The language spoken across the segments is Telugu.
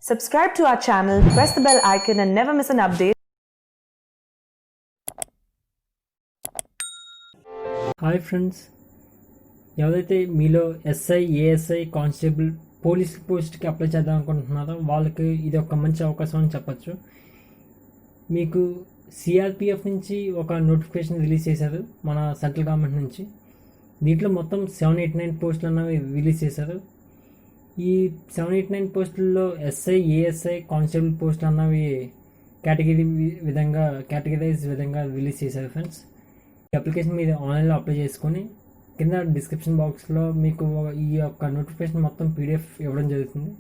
Subscribe to our channel, press the bell icon and never miss an update. Hi friends, ఎవరైతే మీలో ఎస్ఐ, ఏఎస్ఐ, కానిస్టేబుల్, పోలీస్ పోస్ట్కి అప్లై చేద్దాం అనుకుంటున్నారో వాళ్ళకి ఇది ఒక మంచి అవకాశం అని చెప్పచ్చు. మీకు సిఆర్పిఎఫ్ నుంచి ఒక నోటిఫికేషన్ రిలీజ్ చేశారు మన సెంట్రల్ గవర్నమెంట్ నుంచి. దీంట్లో మొత్తం 789 పోస్టులు అన్నవి రిలీజ్ చేశారు. ఈ 789 పోస్టుల్లో ఎస్ఐ, ఏఎస్ఐ, కానిస్టేబుల్ పోస్టులు అన్నవి కేటగిరైజ్ విధంగా రిలీజ్ చేశారు ఫ్రెండ్స్. ఈ అప్లికేషన్ మీరు ఆన్లైన్లో అప్లై చేసుకొని కింద డిస్క్రిప్షన్ బాక్స్లో మీకు ఈ యొక్క నోటిఫికేషన్ మొత్తం పీడిఎఫ్ ఇవ్వడం జరుగుతుంది.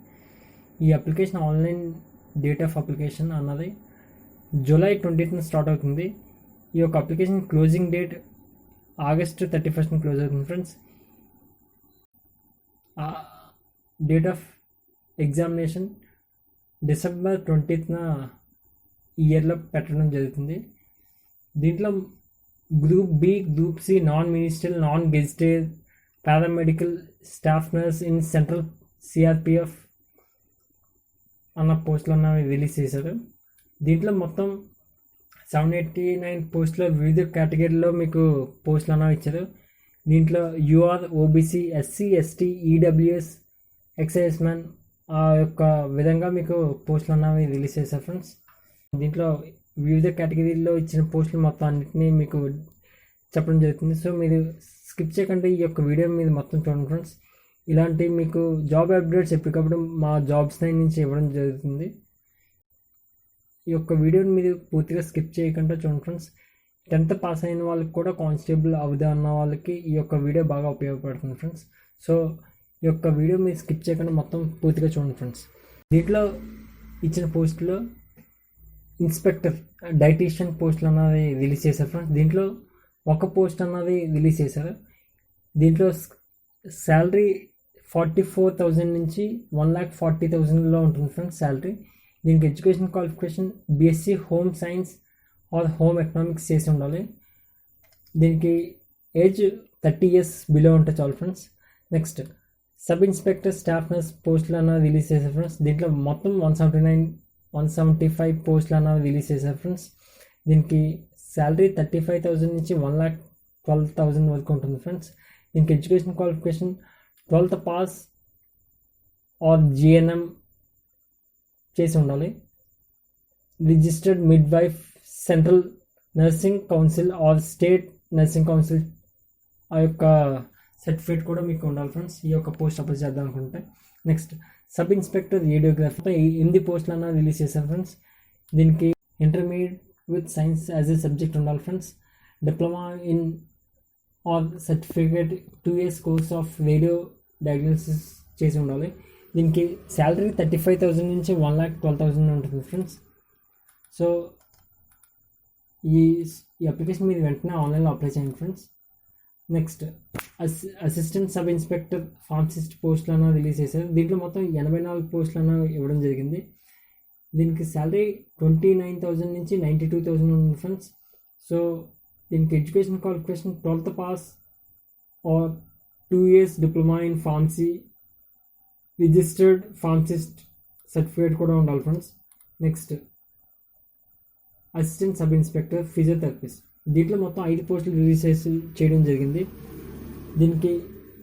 ఈ application online date of application అన్నది జూలై 20th స్టార్ట్ అవుతుంది. ఈ యొక్క application closing date August 31st close అవుతుంది friends. Date of examination December 20th ఇయర్లో పెట్టడం జరుగుతుంది. దీంట్లో group B, group C, non ministerial, non gazetted, paramedical, staff nurse in central CRPF అన్న పోస్టులు అన్నవి రిలీజ్ చేశారు. దీంట్లో మొత్తం 789 పోస్టులో వివిధ కేటగిరీలో మీకు పోస్టులు అన్నవి ఇచ్చారు. దీంట్లో UR, OBC, SC, ST, EWS, excise man ఆ యొక్క విధంగా మీకు పోస్టులు అన్నవి రిలీజ్ చేశారు ఫ్రెండ్స్. దీంట్లో వివిధ కేటగిరీల్లో ఇచ్చిన పోస్టులు మొత్తం అన్నింటినీ మీకు చెప్పడం జరుగుతుంది. సో మీరు స్కిప్ చేయకుండా ఈ యొక్క వీడియో మీద మొత్తం చూడండి ఫ్రెండ్స్. ఇలాంటి మీకు జాబ్ అప్డేట్స్ ఎప్పటికప్పుడు మా జాబ్స్ నైన్ నుంచి ఇవ్వడం జరుగుతుంది. ఈ యొక్క వీడియోని మీరు పూర్తిగా స్కిప్ చేయకుండా చూడండి ఫ్రెండ్స్. 10th పాస్ అయిన వాళ్ళకి కూడా కానిస్టేబుల్ అవుదా అన్న వాళ్ళకి ఈ యొక్క వీడియో బాగా ఉపయోగపడుతుంది ఫ్రెండ్స్. సో ఈ యొక్క వీడియో మీరు స్కిప్ చేయకుండా మొత్తం పూర్తిగా చూడండి ఫ్రెండ్స్. దీంట్లో ఇచ్చిన పోస్టులో ఇన్స్పెక్టర్, డైటీషియన్ పోస్టులు అన్నది రిలీజ్ చేశారు ఫ్రెండ్స్. దీంట్లో ఒక పోస్ట్ అన్నది రిలీజ్ చేశారు. దీంట్లో శాలరీ 44,000 నుంచి 1,40,000లో ఉంటుంది ఫ్రెండ్స్ శాలరీ. దీనికి education qualification BSc home science or home economics చేసి ఉండాలి. దీనికి ఏజ్ 30 years బిలో ఉంటే చాలు friends. Next sub inspector, staff nurse పోస్టులు అన్నది రిలీజ్ చేశారు ఫ్రెండ్స్. దీంట్లో మొత్తం 175 పోస్టులు అన్నవి రిలీజ్ చేశారు ఫ్రెండ్స్. దీనికి శాలరీ 35,000 నుంచి 1,12,000 వరకు ఉంటుంది ఫ్రెండ్స్. దీనికి education qualification 12th pass or GNM చేసి ఉండాలి. Registered midwife, central nursing council or state nursing council ఆ యొక్క సర్టిఫికేట్ కూడా మీకు ఉండాలి ఫ్రెండ్స్ ఈ యొక్క పోస్ట్ అప్లై చేద్దాం అనుకుంటే. నెక్స్ట్ సబ్ ఇన్స్పెక్టర్, రేడియోగ్రఫీ 8 పోస్టులు అన్న రిలీజ్ చేశారు ఫ్రెండ్స్. దీనికి intermediate with science as a subject ఉండాలి friends. Diploma in or certificate 2 years course of radio diagnosis చేసి ఉండాలి. దీనికి శాలరీ 35,000 నుంచి 1,12,000 ఉంటుంది ఫ్రెండ్స్. సో ఈ అప్లికేషన్ మీరు వెంటనే ఆన్లైన్లో అప్లై చేయండి friends. Next assistant sub inspector, pharmacist పోస్టులు అన్న రిలీజ్ చేశారు. దీంట్లో మొత్తం 84 పోస్టులు అన్న ఇవ్వడం జరిగింది. దీనికి శాలరీ 29,000 నుంచి 92,000 ఉంది ఫ్రెండ్స్. సో దీనికి education qualification 12th pass or 2 years diploma in pharmacy, registered pharmacist certificate కూడా ఉండాలి friends. Next assistant sub inspector, physiotherapist. దీంట్లో మొత్తం 5 పోస్టులు రిలీజ్ చేయడం జరిగింది. దీనికి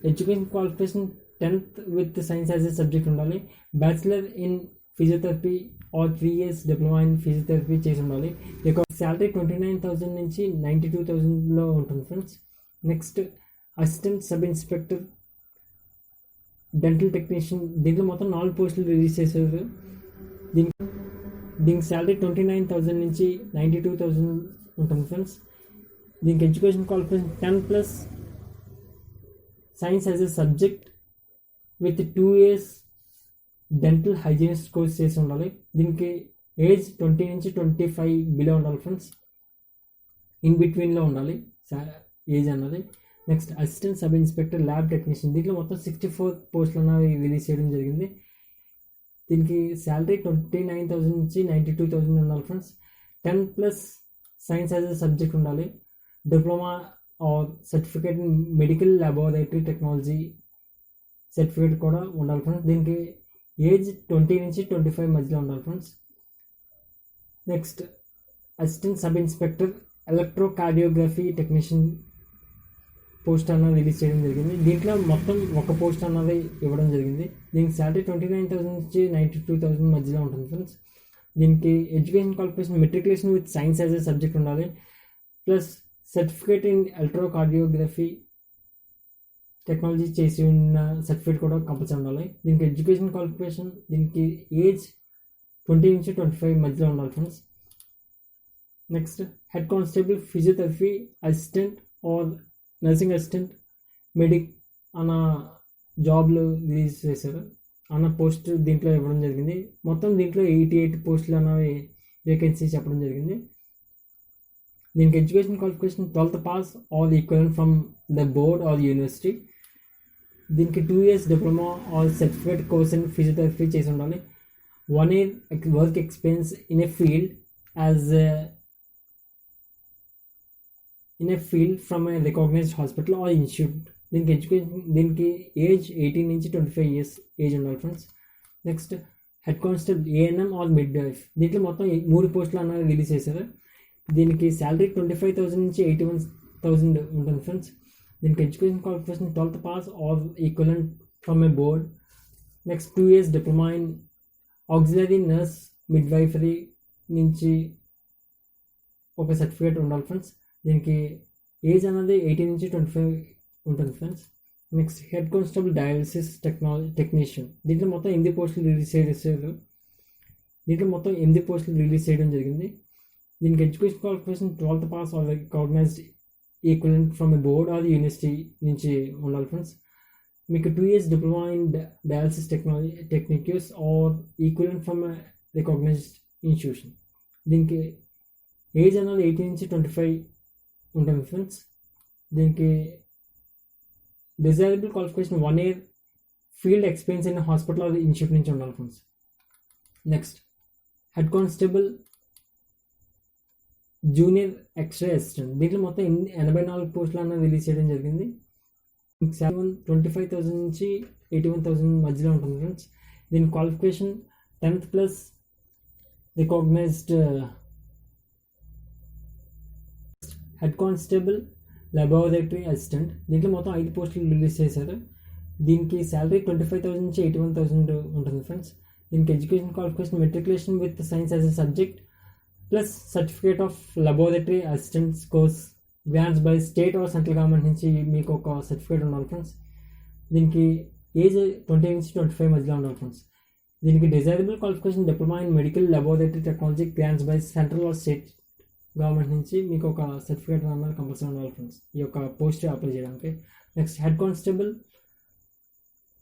education qualification 10th with science as a subject ఉండాలి. Bachelor in physiotherapy or 3 years diploma in physiotherapy చేసి ఉండాలి. ఇక శాలరీ 29,000 నుంచి 92,000లో ఉంటుంది friends. Next assistant sub inspector, dental technician. దీంట్లో మొత్తం 4 పోస్టులు రిలీజ్ చేశారు. దీనికి శాలరీ 29,000 నుంచి 92,000 ఉంటుంది ఫ్రెండ్స్. దీనికి education qualification 10+ science as a subject with 2 years dental hygienist course చేసి ఉండాలి. దీనికి ఏజ్ 20 నుంచి 25 బిలో ఉండాలి ఫ్రెండ్స్. ఇన్ బిట్వీన్లో ఉండాలి ఏజ్ అన్నది. Next assistant sub inspector, lab technician. దీంట్లో మొత్తం 64 పోస్టులు అన్నవి రిలీజ్ చేయడం జరిగింది. దీనికి శాలరీ 29,000 నుంచి 92,000 ఉండాలి friends. 10+ science as a subject ఉండాలి. Diploma or certificate in medical laboratory technology certificate కూడా ఉండాలి ఫ్రెండ్స్. దీనికి ఏజ్ 20 నుంచి 25 మధ్యలో ఉండాలి friends. Next assistant sub inspector electrocardiography technician post అన్నది రిలీజ్ చేయడం జరిగింది. దీంట్లో మొత్తం ఒక పోస్ట్ అన్నది ఇవ్వడం జరిగింది. దీనికి శాలరీ 29,000 నుంచి 92,000 మధ్యలో ఉంటుంది ఫ్రెండ్స్. దీనికి education qualification matriculation with science as a subject ఉండాలి, ప్లస్ సర్టిఫికేట్ ఇన్ ఎలక్ట్రోకార్డియోగ్రఫీ టెక్నాలజీ చేసి ఉన్న సర్టిఫికేట్ కూడా కంపల్సరీ ఉండాలి. దీనికి ఎడ్యుకేషన్ క్వాలిఫికేషన్, దీనికి ఏజ్ 20 నుంచి 25 మధ్యలో ఉండాలి friends. Next head constable physiotherapy assistant are nursing assistant medic అన్న జాబ్లు రిలీజ్ చేశారు, అన్న పోస్ట్ దీంట్లో ఇవ్వడం జరిగింది. మొత్తం దీంట్లో 88 పోస్టులు అన్నవి వేకెన్సీ చెప్పడం జరిగింది. దీనికి education qualification 12th pass or equivalent from the board or university. దీనికి 2 years diploma or certificate course in physiotherapy చేసి ఉండాలి. 1 year work experience in a field from a recognised hospital or institute. దీనికి ఏజ్ 18 నుంచి 25 years ఏజ్ ఉండాలి friends. Next head constable ANM or midwife. దీంట్లో మొత్తం 3 పోస్టులు అన్నది రిలీజ్ చేశారు. దీనికి శాలరీ 25,000 నుంచి 81,000 ఉంటుంది ఫ్రెండ్స్. దీనికి education qualification 12th pass or equivalent from a board. Next 2 years diploma in auxiliary nurse midwifery నుంచి ఒక సర్టిఫికేట్ ఉండాలి ఫ్రెండ్స్. దీనికి ఏజ్ అనేది 18 నుంచి 25 ఉంటుంది friends. Next head constable dialysis technician. దీంట్లో మొత్తం 8 పోస్టులు రిలీజ్ చేయడం జరిగింది. దీనికి education qualification 12th pass or recognized equivalent from a board or university నుంచి ఉండాలి ఫ్రెండ్స్. మీకు 2 years diploma in dialysis techniques or equivalent from a recognized institution. దీనికి ఏజ్ అనేది 18 నుంచి 25 ఉంటుంది ఫ్రెండ్స్. దీనికి desirable qualification 1 year field experience in hospital or institute నుంచి ఉండాలి friends. Next head constable junior X-ray assistant. దీంట్లో మొత్తం 84 పోస్టులు అన్నది రిలీజ్ చేయడం జరిగింది. 25,000 నుంచి 81,000 మధ్యలో ఉంటుంది ఫ్రెండ్స్. దీని qualification 10th plus recognised. Head constable laboratory assistant. దీంట్లో మొత్తం 5 పోస్టులు రిలీజ్ చేశారు. దీనికి శాలరీ 25,000 నుంచి 81,000 ఉంటుంది ఫ్రెండ్స్. దీనికి education qualification matriculation with science as a subject plus certificate of laboratory assistants course grants by state or central government నుంచి మీకు ఒక సర్టిఫికేట్ ఉండాలి ఫ్రెండ్స్. దీనికి ఏజ్ 20 నుంచి 25 మధ్యలో ఉండాలి ఫ్రెండ్స్. దీనికి desirable qualification diploma in medical laboratory technology grants by central or state government నుంచి మీకు ఒక సర్టిఫికేట్ అన్నది కంపల్సరీ ఉండాలి ఫ్రెండ్స్ ఈ యొక్క పోస్ట్ అప్లై చేయడానికి. Next head constable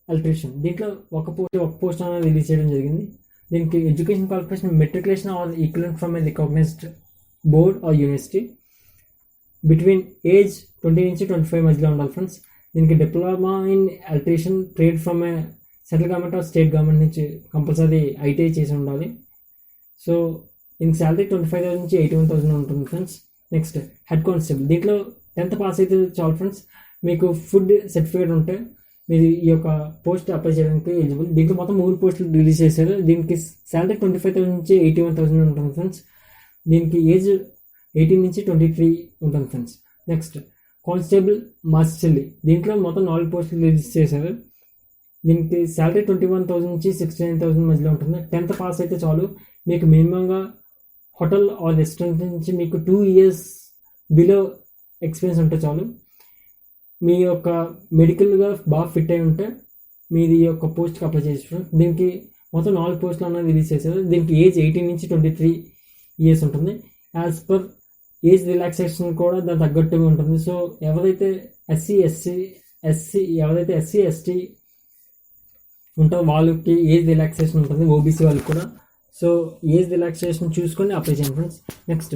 electrician. దీంట్లో ఒక పోస్ట్ అనేది రిలీజ్ చేయడం జరిగింది. దీనికి education qualification matriculation or equivalent from a recognised board or university. Between age 20 నుంచి 25 మధ్యలో ఉండాలి ఫ్రెండ్స్. దీనికి diploma in electrician trade from a central government or state government నుంచి కంపల్సరీ ఐటీఐ చేసి ఉండాలి. సో దీనికి శాలరీ 25,000 నుంచి 81,000 ఉంటుంది ఫ్రెండ్స్. Next head constable. దీంట్లో 10th పాస్ అయితే చాలు ఫ్రెండ్స్. మీకు ఫుడ్ సర్టిఫికేట్ ఉంటే మీరు ఈ యొక్క పోస్ట్ అప్లై చేయడానికి ఎలిజిబుల్. దీంట్లో మొత్తం 3 పోస్టులు రిలీజ్ చేశారు. దీనికి శాలరీ 25,000 నుంచి 81,000 ఉంటుంది ఫ్రెండ్స్. దీనికి ఏజ్ 18 నుంచి 23 ఉంటుంది ఫ్రెండ్స్. Next constable మార్షల్లి. దీంట్లో మొత్తం 4 పోస్టులు రిలీజ్ చేశారు. దీనికి శాలరీ 21,000 నుంచి 69,000 మధ్యలో ఉంటుంది. 10th పాస్ అయితే చాలు. మీకు మినిమంగా హోటల్ ఆర్ రెస్టారెంట్ నుంచి మీకు 2 years బిలో ఎక్స్పీరియన్స్ ఉంటే చాలు. మీ యొక్క మెడికల్గా బాగా ఫిట్ అయి ఉంటే మీరు ఈ యొక్క పోస్ట్కి అప్లై చేస్తారు. దీనికి మొత్తం 4 పోస్టులు అన్నది రిలీజ్ చేశారు. దీనికి ఏజ్ 18 నుంచి 23 years ఉంటుంది. యాజ్ పర్ ఏజ్ రిలాక్సేషన్ కూడా దాని తగ్గట్టుగా ఉంటుంది. సో ఎవరైతే ఎస్సీ ఎస్టీ ఉంటారో వాళ్ళకి ఏజ్ రిలాక్సేషన్ ఉంటుంది, ఓబీసీ వాళ్ళకి కూడా. సో ఏజ్ రిలాక్సేషన్ చూసుకొని అప్లై చేయండి ఫ్రెండ్స్. Next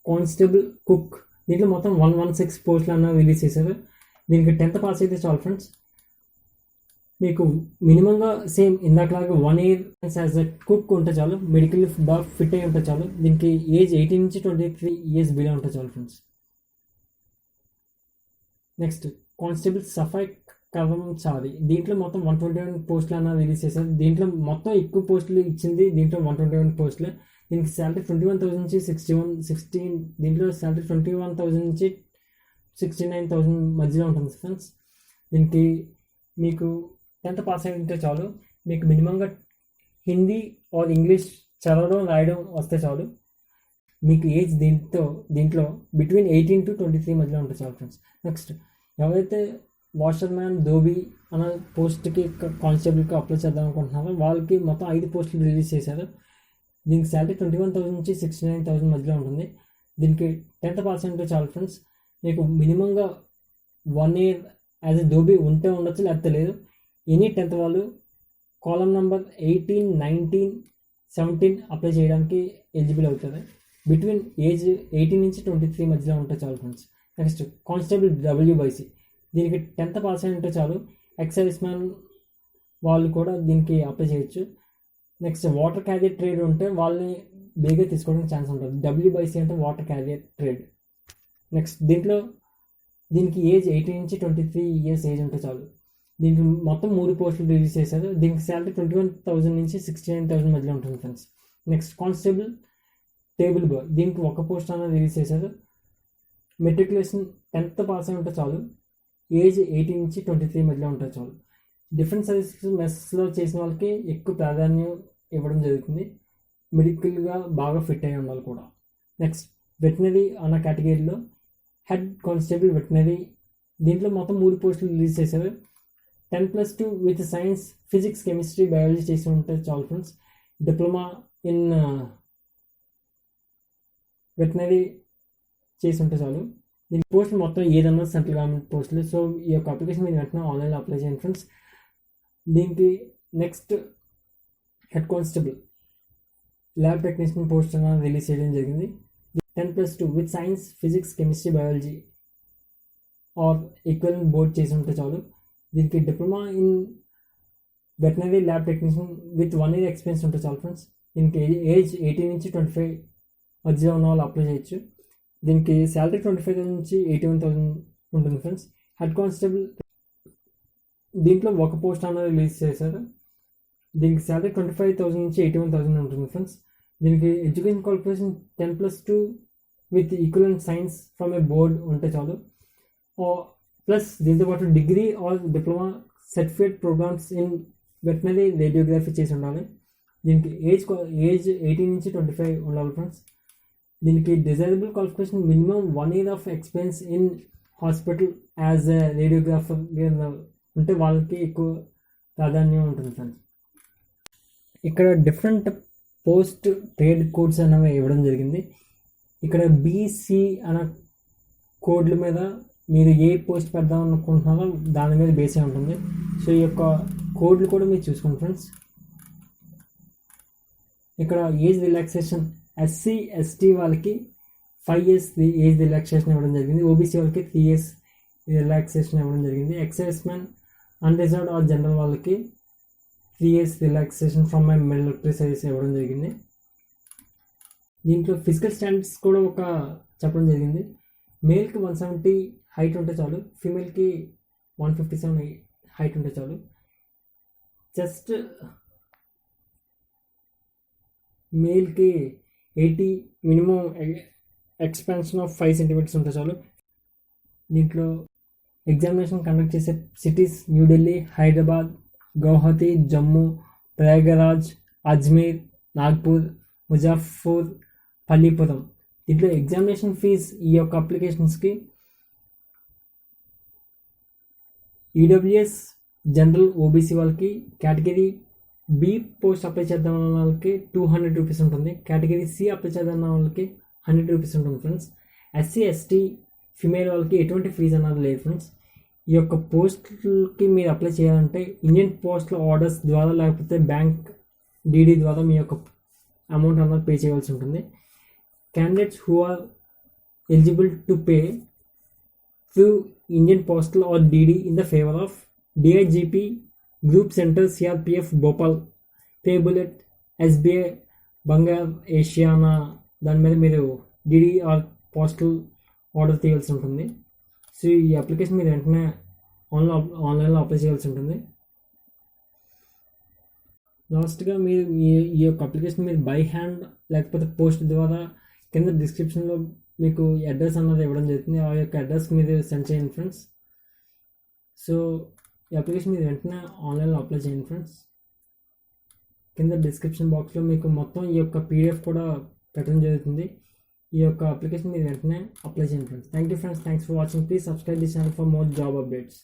constable cook. దీంట్లో మొత్తం 116 పోస్టులు అన్న రిలీజ్ చేశారు. దీనికి 10th పాస్ అయితే చాలు ఫ్రెండ్స్. మీకు మినిమంగా సేమ్ ఇందాకలాగా 1 year యాజ్ ఎ కుక్ ఉంటే చాలు. మెడికల్ బాగా ఫిట్ అయి ఉంటే చాలు. దీనికి ఏజ్ 18 నుంచి 23 years బిలో ఉంటే చాలు friends. Next constable safai karmachari. దీంట్లో మొత్తం 121 పోస్టులు అన్న రిలీజ్ చేశారు. దీంట్లో మొత్తం ఎక్కువ పోస్టులు ఇచ్చింది దీంట్లో 121 పోస్టులు. దీనికి శాలరీ 21,000 నుంచి 16 దీంట్లో శాలరీ 21,000 నుంచి 69,000 మధ్యలో ఉంటుంది ఫ్రెండ్స్. దీనికి మీకు 10th పాస్ అయి ఉంటే చాలు. మీకు మినిమంగా హిందీ ఆర్ ఇంగ్లీష్ చదవడం రాయడం వస్తే చాలు. మీకు ఏజ్ దీంట్లో బిట్వీన్ 18 to 23 మధ్యలో ఉంటుంది చాలు ఫ్రెండ్స్. నెక్స్ట్ ఎవరైతే వాషర్ మ్యాన్ ధోబీ అన్న పోస్ట్కి కానిస్టేబుల్కి అప్లై చేద్దాం అనుకుంటున్నారో వాళ్ళకి మొత్తం 5 పోస్టులు రిలీజ్ చేశారు. దీనికి శాలరీ 21,000 నుంచి 69,000 మధ్యలో ఉంటుంది. దీనికి 10th పాస్ ఉంటే చాలు ఫ్రెండ్స్. మీకు మినిమంగా 1 year యాజ్ ఎ ధోబీ ఉంటే ఉండొచ్చు, లేకపోతే లేదు. ఎనీ 10th వాళ్ళు కాలం నెంబర్ 18, 19, 17 అప్లై చేయడానికి ఎలిజిబుల్ అవుతుంది. బిట్వీన్ ఏజ్ 18 నుంచి 23 మధ్యలో ఉంటే చాలు ఫ్రెండ్స్. Next constable WBC. దీనికి 10th పాస్ అయి ఉంటే చాలు. ఎక్సైజ్ మ్యాన్ వాళ్ళు కూడా దీనికి అప్లై చేయొచ్చు. నెక్స్ట్ వాటర్ క్యారియర్ ట్రేడ్ ఉంటే వాళ్ళని బేగా తీసుకోవడానికి ఛాన్స్ ఉంటుంది. WBC అంటే వాటర్ క్యారియర్ ట్రేడ్. నెక్స్ట్ దీనికి ఏజ్ 18 నుంచి 23 years ఏజ్ ఉంటే చాలు. దీనికి మొత్తం 3 పోస్టులు రిలీజ్ చేశారు. దీనికి శాలరీ 21,000 నుంచి 69,000 మధ్యలో ఉంటుంది friends. Next constable table boy. దీనికి 1 పోస్ట్ అనేది రిలీజ్ చేశారు. మెట్రికులేషన్ 10th పాస్ అయి ఉంటే చాలు. ఏజ్ 18 నుంచి 23 మధ్యలో ఉంటే చాలు. డిఫరెంట్ సర్వీసెస్ మెస్లో చేసిన వాళ్ళకి ఎక్కువ ప్రాధాన్యం ఇవ్వడం జరుగుతుంది. మెడికల్గా బాగా ఫిట్ అయి ఉండాలి కూడా. నెక్స్ట్ వెటనరీ అన్న కేటగిరీలో హెడ్ కానిస్టేబుల్ వెటనరీ. దీంట్లో మొత్తం 3 పోస్టులు రిలీజ్ చేశారు. 10+2 with science, physics, chemistry, biology చేసి ఉంటే చాలు ఫ్రెండ్స్. డిప్లొమా ఇన్ వెటనరీ చేసి ఉంటే చాలు. దీని పోస్టులు మొత్తం ఏదన్నా సెంట్రల్ గవర్నమెంట్ పోస్టులు. సో ఈ యొక్క అప్లికేషన్ మీరు వెంటనే ఆన్లైన్లో అప్లై చేయండి ఫ్రెండ్స్. దీనికి next head constable lab technician post అనేది రిలీజ్ చేయడం జరిగింది. 10+2 with science, physics, chemistry, biology are equivalent board చేసి ఉంటే చాలు. దీనికి diploma in veterinary lab technician with 1 year experience ఉంటే చాలు ఫ్రెండ్స్. దీనికి ఏజ్ 18 నుంచి 25 మధ్యలో ఉన్న వాళ్ళు అప్లై చేయొచ్చు. దీనికి శాలరీ 25,000 నుంచి 81,000 ఉంటుంది ఫ్రెండ్స్. హెడ్ కానిస్టేబుల్ దీంట్లో 1 పోస్ట్ అనేది రిలీజ్ చేశారు. దీనికి శాలరీ 25,000 నుంచి 81,000 ఉంటుంది ఫ్రెండ్స్. దీనికి education qualification 10+2 with equivalent science from a board ఉంటే చాలు. ప్లస్ దీంతోపాటు degree or diploma certificate programmes in veterinary radiography చేసి ఉండాలి. దీనికి ఏజ్ 18 నుంచి 25 ఉండాలి ఫ్రెండ్స్. దీనికి desirable qualification minimum 1 year of experience in hospital as a radiographer ఉంటే వాళ్ళకి ఎక్కువ ప్రాధాన్యం ఉంటుంది ఫ్రెండ్స్. ఇక్కడ డిఫరెంట్ పోస్ట్ ట్రేడ్ కోడ్స్ అనేవి ఇవ్వడం జరిగింది. ఇక్కడ BC అనే కోడ్ల మీద మీరు ఏ పోస్ట్ పెడదాం అనుకుంటున్నారో దాని మీద బేస్ అయి ఉంటుంది. సో ఈ యొక్క కోడ్లు కూడా మీరు చూసుకోండి ఫ్రెండ్స్. ఇక్కడ ఏజ్ రిలాక్సేషన్ SC ST వాళ్ళకి 5 years ఏజ్ రిలాక్సేషన్ ఇవ్వడం జరిగింది. OBC వాళ్ళకి 3 years రిలాక్సేషన్ ఇవ్వడం జరిగింది. Excise man, unreserved or general వాళ్ళకి 3 years relaxation from my military service ఇవ్వడం జరిగింది. దీంట్లో ఫిజికల్ స్టాండర్డ్స్ కూడా చెప్పడం జరిగింది. మేల్కి 170 హైట్ ఉంటే చాలు. ఫీమేల్కి 157 హైట్ ఉంటే చాలు. చెస్ట్ మేల్కి 80, మినిమం ఎక్స్పాన్షన్ ఆఫ్ 5 centimeters ఉంటే చాలు. దీంట్లో ఎగ్జామినేషన్ కండక్ట్ చేసే సిటీస్ న్యూఢిల్లీ, హైదరాబాద్, గౌహతి, జమ్మూ, ప్రయాగరాజ్, అజ్మీర్, నాగ్పూర్, ముజాఫర్, పల్లిపురం. దీంట్లో ఎగ్జామినేషన్ ఫీజ్ ఈ యొక్క అప్లికేషన్స్కి EWS జనరల్ OBC వాళ్ళకి కేటగిరీ B పోస్ట్ అప్లై చేద్దాం అన్న వాళ్ళకి 200 rupees ఉంటుంది. కేటగిరీ C అప్లై చేద్దాం అన్న వాళ్ళకి 100 rupees ఉంటుంది ఫ్రెండ్స్. SC ST ఫిమేల్ వాళ్ళకి ఎటువంటి ఫీజు అన్నది లేదు ఫ్రెండ్స్. ఈ యొక్క పోస్ట్కి మీరు అప్లై చేయాలంటే ఇండియన్ పోస్టల్ ఆర్డర్స్ ద్వారా లేకపోతే బ్యాంక్ DD ద్వారా మీ యొక్క అమౌంట్ అన్నది పే చేయవలసి ఉంటుంది. Candidates who are eligible to pay through Indian Postal or DD in the favor of DIGP Group Center CRPF Bhopal payable at SBI Bangar Asiana దాని మీద మీరు DD ఆర్ పోస్టల్ ఆర్డర్ తీయాల్సి ఉంటుంది. సో ఈ అప్లికేషన్ మీరు వెంటనే ఆన్లైన్లో అప్లై చేయాల్సి ఉంటుంది. లాస్ట్గా మీరు ఈ యొక్క అప్లికేషన్ మీరు బై హ్యాండ్ లేకపోతే పోస్ట్ ద్వారా కింద డిస్క్రిప్షన్లో మీకు అడ్రస్ అన్నది ఇవ్వడం జరుగుతుంది. ఆ యొక్క అడ్రస్కి మీరు సెండ్ చేయండి ఫ్రెండ్స్. సో ఈ అప్లికేషన్ మీరు వెంటనే ఆన్లైన్లో అప్లై చేయండి ఫ్రెండ్స్. కింద డిస్క్రిప్షన్ బాక్స్లో మీకు మొత్తం ఈ యొక్క పీడిఎఫ్ కూడా పెట్టడం జరుగుతుంది. ఈ యొక్క అప్లికేషన్ మీరు వెంటనే అప్లై చేయండి friends. Thank you friends. Thanks for watching. Please subscribe this channel for more job updates.